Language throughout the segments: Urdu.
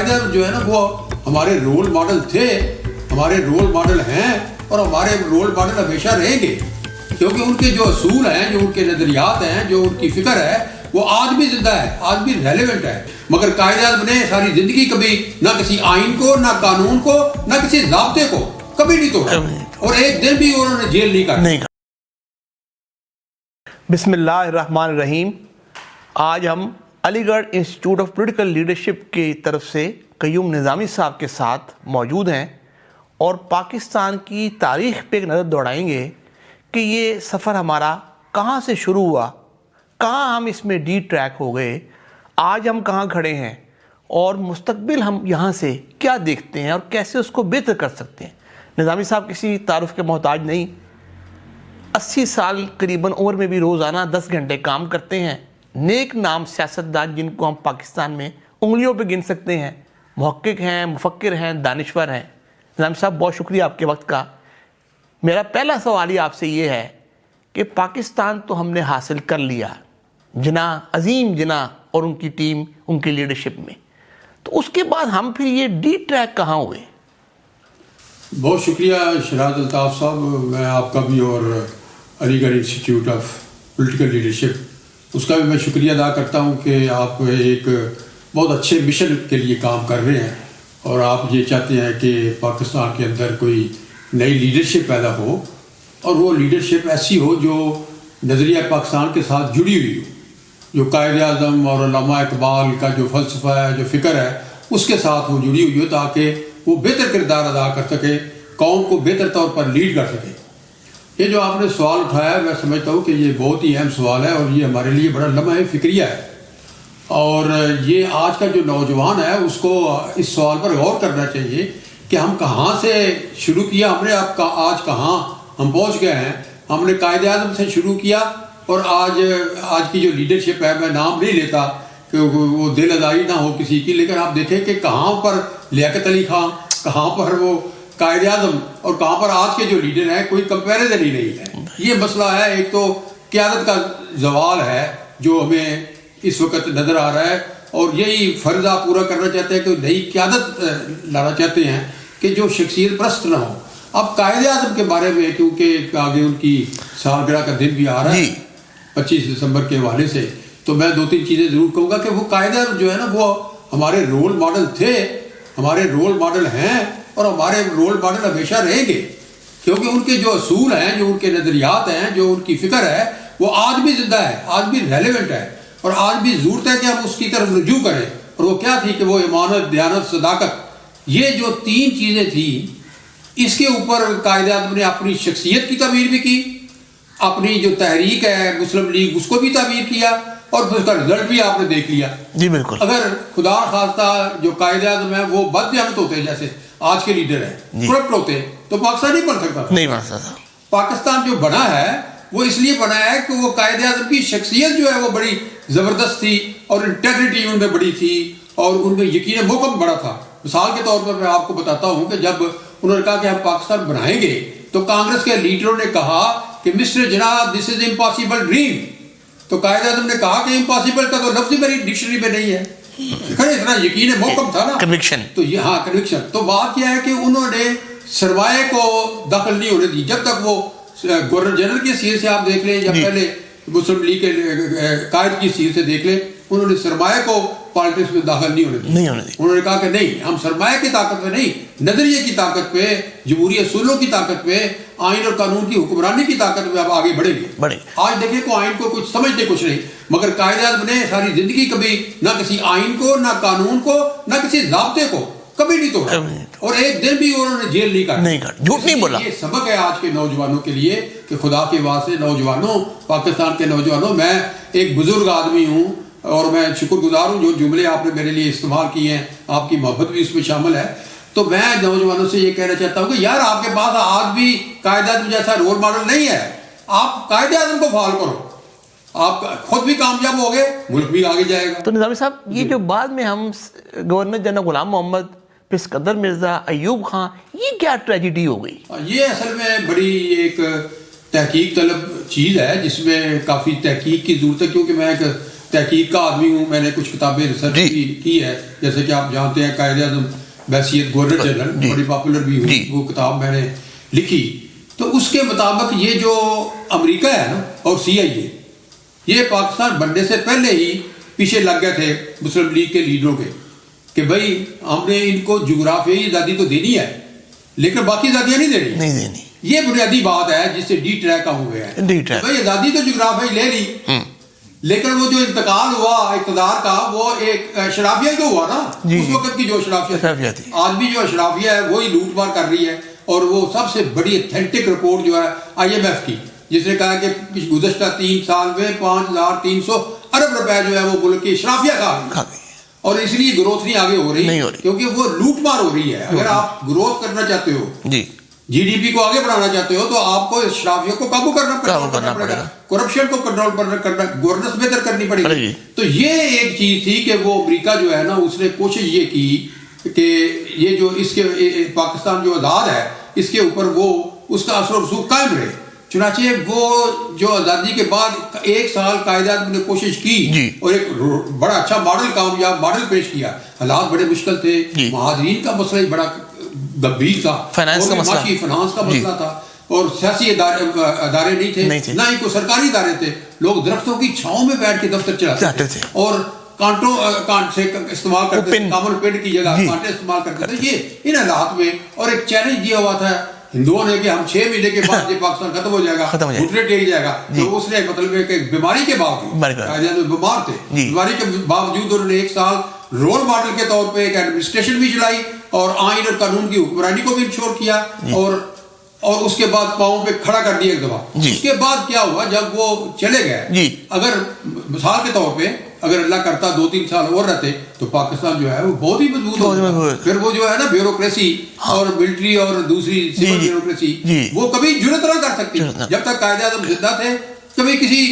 قائد اعظم جو ہے نا وہ ہمارے رول ماڈل تھے، ہمارے رول ماڈل ہیں اور ہمارے رول ماڈل ہمیشہ رہیں گے، کیونکہ ان کے جو اصول ہیں، جو ان کے نظریات ہیں، جو ان کی فکر ہے، وہ آج بھی زندہ ہے، آج بھی ریلیونٹ ہے۔ مگر قائد اعظم نے ساری زندگی کبھی نہ کسی آئین کو، نہ قانون کو، نہ کسی ضابطے کو کبھی نہیں توڑا، اور ایک دن بھی انہوں نے جیل نہیں کاٹا۔ بسم اللہ الرحمن الرحیم۔ آج ہم علی گڑھ انسٹیٹیوٹ آف پولیٹیکل لیڈرشپ کی طرف سے قیوم نظامی صاحب کے ساتھ موجود ہیں اور پاکستان کی تاریخ پہ ایک نظر دوڑائیں گے کہ یہ سفر ہمارا کہاں سے شروع ہوا، کہاں ہم اس میں ڈی ٹریک ہو گئے، آج ہم کہاں کھڑے ہیں اور مستقبل ہم یہاں سے کیا دیکھتے ہیں اور کیسے اس کو بہتر کر سکتے ہیں۔ نظامی صاحب کسی تعارف کے محتاج نہیں، 80 سال قریباً عمر میں بھی روزانہ 10 گھنٹے کام کرتے ہیں، نیک نام سیاستدان جن کو ہم پاکستان میں انگلیوں پہ گن سکتے ہیں، محقق ہیں، مفکر ہیں، دانشور ہیں۔ نظامی صاحب بہت شکریہ آپ کے وقت کا۔ میرا پہلا سوال ہی آپ سے یہ ہے کہ پاکستان تو ہم نے حاصل کر لیا، جناح، عظیم جناح اور ان کی ٹیم، ان کی لیڈرشپ میں، تو اس کے بعد ہم پھر یہ ڈی ٹریک کہاں ہوئے؟ بہت شکریہ شہراد الطاف صاحب، میں آپ کا بھی اور علی گڑھ انسٹیٹیوٹ آف پولیٹیکل لیڈرشپ اس کا بھی میں شکریہ ادا کرتا ہوں کہ آپ ایک بہت اچھے مشن کے لیے کام کر رہے ہیں اور آپ یہ چاہتے ہیں کہ پاکستان کے اندر کوئی نئی لیڈرشپ پیدا ہو، اور وہ لیڈرشپ ایسی ہو جو نظریہ پاکستان کے ساتھ جڑی ہوئی ہو، جو قائد اعظم اور علامہ اقبال کا جو فلسفہ ہے، جو فکر ہے، اس کے ساتھ وہ جڑی ہوئی ہو، تاکہ وہ بہتر کردار ادا کر سکے، قوم کو بہتر طور پر لیڈ کر سکے۔ یہ جو آپ نے سوال اٹھایا ہے، میں سمجھتا ہوں کہ یہ بہت ہی اہم سوال ہے اور یہ ہمارے لیے بڑا لمحہ فکریہ ہے، اور یہ آج کا جو نوجوان ہے اس کو اس سوال پر غور کرنا چاہیے کہ ہم کہاں سے شروع کیا، ہم نے آج کہاں ہم پہنچ گئے ہیں۔ ہم نے قائد اعظم سے شروع کیا اور آج کی جو لیڈرشپ ہے، میں نام نہیں لیتا کہ وہ دل ازاری نہ ہو کسی کی، لیکن آپ دیکھیں کہ کہاں پر لیاقت علی خان، کہاں پر وہ قائد اعظم، اور کہاں پر آج کے جو لیڈر ہیں، کوئی کمپیریزن ہی نہیں ہے۔ یہ مسئلہ ہے، ایک تو قیادت کا زوال ہے جو ہمیں اس وقت نظر آ رہا ہے، اور یہی فرض آپ پورا کرنا چاہتے ہیں کہ نئی قیادت لانا چاہتے ہیں کہ جو شخصیت پرست نہ ہو۔ اب قائد اعظم کے بارے میں کیونکہ آگے ان کی سالگرہ کا دن بھی آ رہا ہے 25 دسمبر کے حوالے سے، تو میں 2-3 چیزیں ضرور کہوں گا کہ وہ قائد اعظم جو ہے نا وہ ہمارے رول ماڈل تھے، ہمارے رول ماڈل ہیں اور ہمارے رول ماڈل ہمیشہ رہیں گے، کیونکہ ان کے جو اصول ہیں، جو ان کے نظریات ہیں، جو ان کی فکر ہے، وہ آج بھی زندہ ہے، آج بھی ریلیونٹ ہے، اور آج بھی ضرورت ہے کہ ہم اس کی طرف رجوع کریں۔ اور وہ کیا تھی کہ وہ امانت، دیانت، صداقت، یہ جو 3 چیزیں تھیں، اس کے اوپر قائد اعظم نے اپنی شخصیت کی تعمیر بھی کی، اپنی جو تحریک ہے مسلم لیگ اس کو بھی تعمیر کیا، اور پھر اس کا رزلٹ بھی آپ نے دیکھ لیا۔ جی بالکل۔ اگر خدا خواستہ جو قائد اعظم ہے وہ بد دیانت ہوتے جیسے آج کے لیڈر ہیں، کرپٹ ہوتے، تو پاکستان نہیں بن سکتا۔ نہیں بن سکتا۔ پاکستان جو بنا ہے وہ اس لیے بنا ہے کہ وہ قائد اعظم کی شخصیت جو ہے وہ بڑی زبردست تھی، اور انٹیگریٹی ان میں بڑی تھی، اور ان میں یقین محکم بڑا تھا۔ مثال کے طور پر میں آپ کو بتاتا ہوں کہ جب انہوں نے کہا کہ ہم پاکستان بنائیں گے، تو کانگریس کے لیڈروں نے کہا کہ mister Jinnah this is impossible dream, تو قائد اعظم نے کہا کہ امپاسبل کا تو لفظ ہی میری ڈکشنری میں نہیں ہے۔ اتنا یقین محکم تھا نا، کنوکشن۔ تو یہ ہاں کنوکشن۔ تو بات کیا ہے کہ انہوں نے سرمایہ کو دخل نہیں ہونے دی، جب تک وہ گورنر جنرل کی حیثیت سے آپ دیکھ لیں یا پہلے مسلم لیگ کے قائد کی حیثیت سے دیکھ لیں، انہوں نے سرمایہ کو پالیٹکس میں داخل نہیں ہونے دی۔ انہوں نے کہا کہ نہیں، ہم سرمایہ کی طاقت پہ نہیں، نظریے کی طاقت پہ، جمہوری اصولوں کی طاقت پہ، آئین اور قانون کی حکمرانی کی طاقت پہ اب آگے بڑھیں گے۔ آج دیکھیں کہ آئین کو کچھ سمجھتے کچھ نہیں، مگر قائد اعظم نے ساری زندگی کبھی نہ کسی آئین کو، نہ قانون کو، نہ کسی ضابطے کو کبھی نہیں توڑا، اور ایک دن بھی انہوں نے جیل نہیں کاٹا۔ جھوٹ نہیں بولا۔ یہ سبق ہے آج کے نوجوانوں کے لیے کہ خدا کے واسطے نوجوانوں، پاکستان کے نوجوانوں، میں ایک بزرگ آدمی ہوں اور میں شکر گزار ہوں جو جملے آپ نے میرے لیے استعمال کیے ہیں، آپ کی محبت بھی اس میں شامل ہے، تو میں نوجوانوں سے یہ کہنا چاہتا ہوں کہ یار آپ کے پاس آج بھی قائد اعظم جیسا رول ماڈل نہیں ہے، آپ قائد اعظم کو فالو کرو، آپ خود بھی کامیاب ہو گئے، ملک بھی آگے جائے گا۔ تو نظامی صاحب یہ جو بعد میں ہم گورنر جنرل غلام محمد، پھر اسکندر مرزا، ایوب خان، یہ کیا ٹریجڈی ہو گئی؟ یہ اصل میں بڑی ایک تحقیق طلب چیز ہے جس میں کافی تحقیق کی ضرورت ہے، کیونکہ میں ایک تحقیق کا آدمی ہوں, میں نے کچھ کتابیں ریسرچ کی ہے, جیسے کہ آپ جانتے ہیں قائد اعظم بحیثیت گورنر جنرل بڑی پاپولر بھی ہوئی, وہ کتاب میں نے لکھی. تو اس کے مطابق یہ جو امریکہ ہے نا اور CIA, یہ پاکستان بننے سے پہلے ہی پیچھے لگ گئے تھے مسلم لیگ کے لیڈروں کے کہ بھائی ہم نے ان کو جغرافیائی آزادی تو دینی ہے لیکن باقی آزادیاں نہیں دینی. یہ بنیادی بات ہے جس سے ڈی ٹریک ہوئے ہیں. بھائی آزادی تو جغرافیائی لے لی, لیکن وہ جو انتقال ہوا اقتدار کا وہ ایک اشرافیہ تو ہوا نا, اس وقت کی جو اشرافیہ تھی. آج بھی جو اشرافیہ ہے وہی لوٹ مار کر رہی ہے. اور وہ سب سے بڑی اتھینٹک رپورٹ جو ہے IMF کی, جس نے کہا کہ گزشتہ 3 سال میں 5300 ارب روپے جو ہے وہ ملک کی اشرافیہ کھا گئی, اور اس لیے گروتھ نہیں آگے ہو رہی کیونکہ وہ لوٹ مار ہو رہی ہے. اگر آپ گروتھ کرنا چاہتے ہو, GDP کو آگے بڑھانا چاہتے ہو, تو آپ کو اشرافیوں کو قابو کرنا پڑے گا, کرپشن کو کنٹرول کرنا, گورننس بہتر کرنی پڑے گی. تو یہ ایک چیز تھی کہ وہ امریکہ جو ہے نا اس نے کوشش یہ کی کہ یہ جو اس کے پاکستان جو آزاد ہے اس کے اوپر وہ اس کا اثر و رسوخ قائم رہے. چنانچہ وہ جو آزادی کے بعد 1 سال قائد اعظم نے کوشش کی اور ایک بڑا اچھا کامیاب ماڈل پیش کیا. حالات بڑے مشکل تھے, مہاجرین کا مسئلہ بڑا گمبھیر تھا, فائنانس کا مسئلہ تھا, اور سیاسی ادارے نہیں تھے, نہ ہی کوئی سرکاری ادارے تھے. لوگ درختوں کی چھاؤں میں بیٹھ کے دفتر چلاتے تھے اور کانٹ سے استعمال کرتے تھے, کامل پینٹ کی جگہ کانٹے استعمال کرتے تھے. یہ ان حالات میں اور ایک چیلنج دیا ہوا تھا ہندوؤں نے کہ ہم 6 مہینے کے بعد یہ پاکستان ختم ہو جائے گا, گھٹنے ٹیک جائے گا. تو اس نے مطلب ہے کہ بیماری کے باوجود بیمار تھے, بیماری کے باوجود انہوں نے 1 سال رول ماڈل کے طور پہ ایک ایڈمنسٹریشن بھی چلائی اور آئین اور قانون کی حکمرانی کو بھی انشور کیا, اور اس کے بعد پاؤں پہ کھڑا کر دیا ایک دفعہ. اس کے بعد کیا ہوا جب وہ چلے گئے, اگر مثال کے طور پہ اگر اللہ کرتا 2-3 سال اور رہتے تو پاکستان جو ہے وہ بہت ہی مضبوط ہوتا. پھر وہ جو ہے نا بیوروکریسی اور ملٹری اور دوسری سول بیوروکریسی وہ کبھی جرأت نہ کر سکتی. جب تک قائد اعظم زندہ تھے کبھی کسی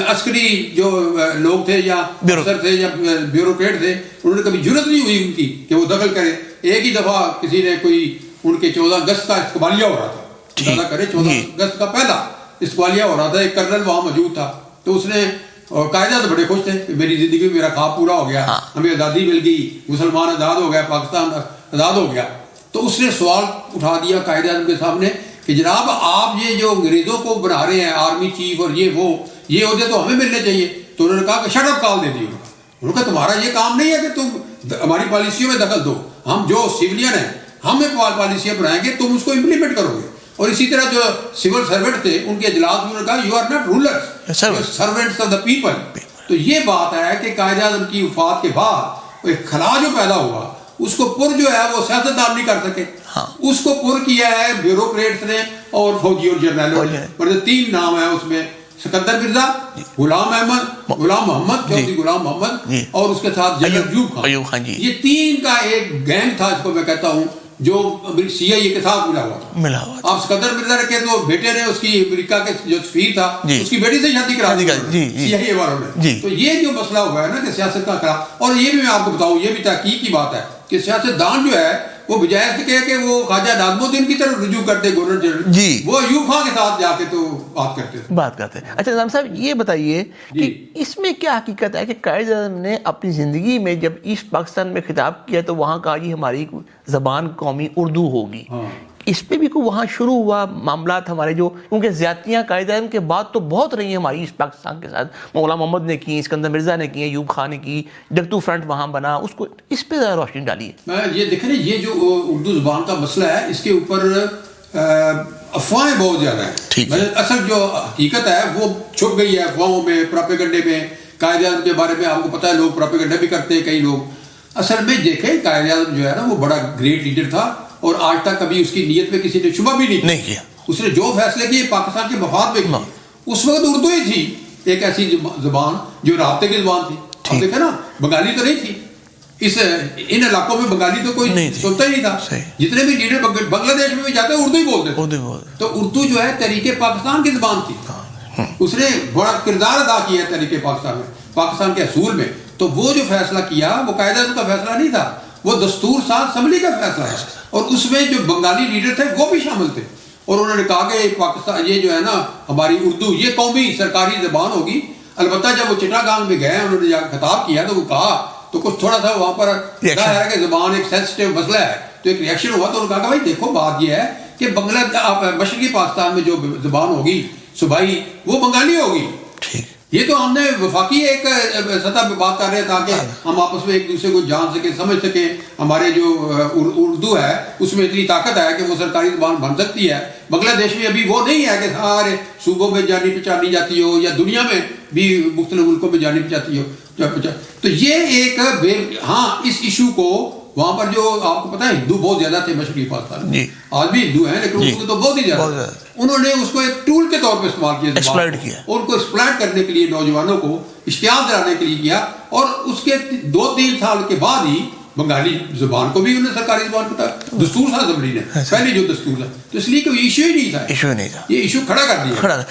عسکری جو لوگ تھے یا افسر تھے یا بیوروکریٹ تھے انہوں نے کبھی جرأت نہیں ہوئی ان کی کہ وہ دخل کرے. ایک ہی دفعہ کسی نے کوئی ان کے 14 اگست کا استقبالیہ ہو رہا تھا, اندازہ کرے 14 اگست کا پہلا استقبالیہ ہو رہا تھا, ایک کرنل وہاں موجود تھا. تو اس نے اور قائد اعظم بڑے خوش تھے کہ میری زندگی میں میرا خواب پورا ہو گیا, ہمیں آزادی مل گئی, مسلمان آزاد ہو گیا, پاکستان آزاد ہو گیا. تو اس نے سوال اٹھا دیا قائد اعظم کے سامنے کہ جناب آپ یہ جو انگریزوں کو بنا رہے ہیں آرمی چیف اور یہ عہدے تو ہمیں ملنے چاہیے. تو انہوں نے کہا کہ شٹ اپ کال دے دی. انہوں نے کہا تمہارا یہ کام نہیں ہے کہ تم ہماری پالیسیوں میں دخل دو, ہم جو سیولین ہیں ہم پالیسیاں بنائیں گے, تم اس کو امپلیمنٹ کرو گے. اور اسی طرح جو سول سرونٹ تھے ان کے اجلاس میں انہوں نے کہا you are not rulers, servants of the people. تو یہ بات ہے کہ قائد اعظم کی وفات کے بعد ایک خلا جو پیدا ہوا اس کو پر جو ہے وہ سیاستدان نہیں کر سکے, اس کو پر کیا ہے بیوروکریٹس نے اور فوجی اور جرنیلوں نے. اور 3 نام ہیں اس میں, سکندر مرزا, غلام محمد غلام محمد اور اس کے ساتھ جنرل ایوب خان. یہ 3 کا ایک گینگ تھا اس کو میں کہتا ہوں جو CIA کے ساتھ ملا ہوا تھا. آپ سکندر مرزا رکھے تو بیٹے نے اس کی امریکہ کے جو سفیر تھا اس کی بیٹی سے شادی کرا دی CIA والوں نے. تو یہ جو مسئلہ ہوا ہے نا کہ سیاست کا خراب, اور یہ بھی میں آپ کو بتاؤں یہ بھی تحقیق کی بات ہے کہ سیاستدان جو ہے وہ بجائے اس کے کہ وہ خواجہ نظم الدین کی طرف رجوع کرتے گورنر جنرل, وہ ایوب خان کے ساتھ جا کے تو بات کرتے. اچھا نظام صاحب یہ بتائیے کہ اس میں کیا حقیقت ہے کہ قائد اعظم نے اپنی زندگی میں جب ایسٹ پاکستان میں خطاب کیا تو وہاں کہا جی ہماری زبان قومی اردو ہوگی, اس پہ بھی کوئی وہاں شروع ہوا معاملات ہمارے جو کیونکہ زیادتیاں قائد اعظم کے بعد تو بہت رہی ہیں ہماری ایسٹ پاکستان کے ساتھ, غلام محمد نے کی, اسکندر مرزا نے کی, ایوب خان نے کی, جگتو فرنٹ وہاں بنا, اس کو اس پہ ذرا روشنی ڈالیے. یہ دیکھیں یہ جو اردو زبان کا مسئلہ ہے اس کے اوپر افواہیں بہت زیادہ ہیں. اصل جو حقیقت ہے وہ چھپ گئی ہے افواہوں میں, پراپیگنڈے میں. قائد اعظم کے بارے میں آپ کو پتہ ہے لوگ پراپیگنڈا بھی کرتے ہیں کئی لوگ. اصل میں دیکھیں قائد اعظم جو ہے نا وہ بڑا گریٹ لیڈر تھا اور آج تک کبھی اس کی نیت میں کسی نے شبہ بھی نہیں کیا. اس نے جو فیصلے کیے پاکستان کے مفاد میں کیے. اس وقت اردو ہی تھی ایک ایسی زبان جو رابطے کی زبان تھی. آپ دیکھیں نا بنگالی تو نہیں تھی, ان علاقوں میں بنگالی تو کوئی سنتا ہی نہیں تھا. جتنے بھی لیڈر بنگلہ دیش میں بھی جاتے ہیں اردو ہی بولتے تھے. تو اردو جو ہے تحریک پاکستان کی زبان تھی. اس نے بڑا کردار ادا کیا ہے تحریک پاکستان میں, پاکستان کے اصول میں. تو وہ جو فیصلہ کیا وہ قائد اعظم کا فیصلہ نہیں تھا, وہ دستور ساز اسمبلی کا فیصلہ ہے. اور اس میں جو بنگالی لیڈر تھے وہ بھی شامل تھے, اور انہوں نے کہا کہ پاکستان یہ جو ہے نا ہماری اردو یہ قومی سرکاری زبان ہوگی. البتہ جب وہ چٹاگانگ میں گئے انہوں نے جا کے خطاب کیا تو وہ کہا تو کچھ تھوڑا سا وہاں پر ظاہر ہے کہ زبان ایک سینسٹیو مسئلہ ہے تو ایک ریئیکشن ہوا تو انہوں نے کہا کہ بھائی دیکھو بات یہ ہے کہ مشرقی پاکستان میں جو زبان ہوگی صوبائی وہ بنگالی ہوگی. یہ تو ہم نے وفاقی ایک سطح پہ بات کر رہے ہیں تاکہ ہم آپس میں ایک دوسرے کو جان سکیں سمجھ سکیں. ہمارے جو اردو ہے اس میں اتنی طاقت ہے کہ وہ سرکاری زبان بن سکتی ہے. بنگلہ دیش میں ابھی وہ نہیں ہے کہ سارے صوبوں میں جانی پہچانی جاتی ہو یا دنیا میں بھی مختلف ملکوں میں جانی پہچاتی ہو. تو یہ ایک ہاں اس ایشو کو وہاں پر جو آپ کو پتا ہے ہندو بہت زیادہ تھے مشرقی پاکستان میں, آج بھی ہندو ہیں لیکن اس کو تو بہت ہی زیادہ انہوں نے اس کو ایک ٹول کے طور پہ استعمال کیا, ان کو ایکسپلائٹ کرنے کے لیے نوجوانوں کو اشتعال دلانے کے لیے کیا. اور اس کے 2-3 سال کے بعد ہی بنگالی زبان کو بھی انہوں نے سرکاری زبان بتایا, دستور تھا اسمبلی نے پہلے جو دستور تھا, تو اس لیے کوئی ایشو ہی نہیں تھا, یہ ایشو کھڑا کر دیا.